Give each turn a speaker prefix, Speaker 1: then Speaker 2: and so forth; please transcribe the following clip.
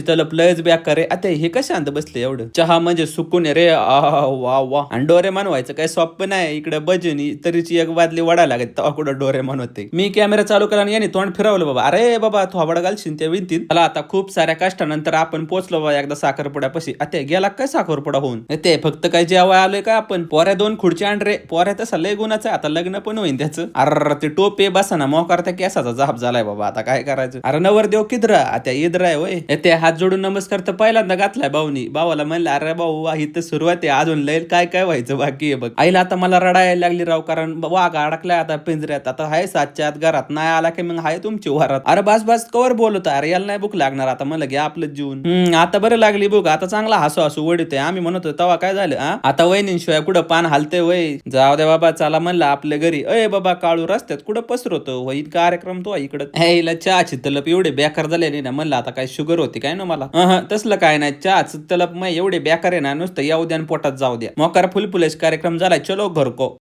Speaker 1: तलप लयच बेकार रे. आता हे कशा शांत बसले एवढं. चहा म्हणजे सुकून आहे रे. वा वा. आणि डोरेमॉन व्हायचं काय सोपं नाही. इकडे भजनी तरीची एक बादली वडा लागत तेव्हा कुठं डोरेमॉन होते. मी कॅमेरा चालू केला आणि याने तोंड फिरवलं बाबा. अरे बाबा थोबडा घालशील त्या विनतीत. मला आता खूप साऱ्या कष्टानंतर आपण पोहोचलो बाबा एकदा साखरपुड्यापाशी. आता गेला काय साखरपुडा होऊन. ते फक्त काय जेव्हा आलोय का आपण. पोऱ्या 2 खुर्ची आण रे. पोऱ्या तसा लय गुणाचा. आता लग्न पण होईन त्याचं. अरे ते टोपे बसा ना मोकार त्या केसाचा जाप झालाय बाबा. आता काय करायचं. अरे नवरदेव किधरा. आता इधर आहे वय. ते हात जोडून नमस्कार तर पहिल्यांदा घातलाय भाऊनी. भावाला म्हणलं अरे भाऊ ही तर सुरुवात आहे. अजून लय काय काय व्हायचं बाकी आहे बघ. आईला आता मला रडायला लागली राव. कारण वाघ अडकलाय आता पिंजऱ्यात. आता हाय 7च्या आत घरात नाही आला की मग हाय तुमची वरात. अरे बस बस कवर बोलत. अरे याला नाही भूक लागणार आता. मला घ्या आपलं जीवन. आता बरं लागली भूक. आता चांगला हसू हसू वडीतोय. आम्ही म्हणत होतो तेव्हा काय झालं. आता वहिनीशिवाय कुठं पान हालते वय. जाऊ दे बाबा चला म्हणलं आपल्या घरी. अय बाबा काळू रस्त्यात कुठं पसरवतो वही कार्यक्रम तो इकडं. हे चहाची तलप एवढे बेकार झालेली ना. म्हणलं आता काय शुगर होती काय ना मला. तसलं काय नाही. चहाच तलप मग एवढे बेकार आहे ना. नुसतं येऊ द्या आणि पोटात जाऊ द्या. मोकार फुलफुलेश कार्यक्रम झालाय. चलो घर को.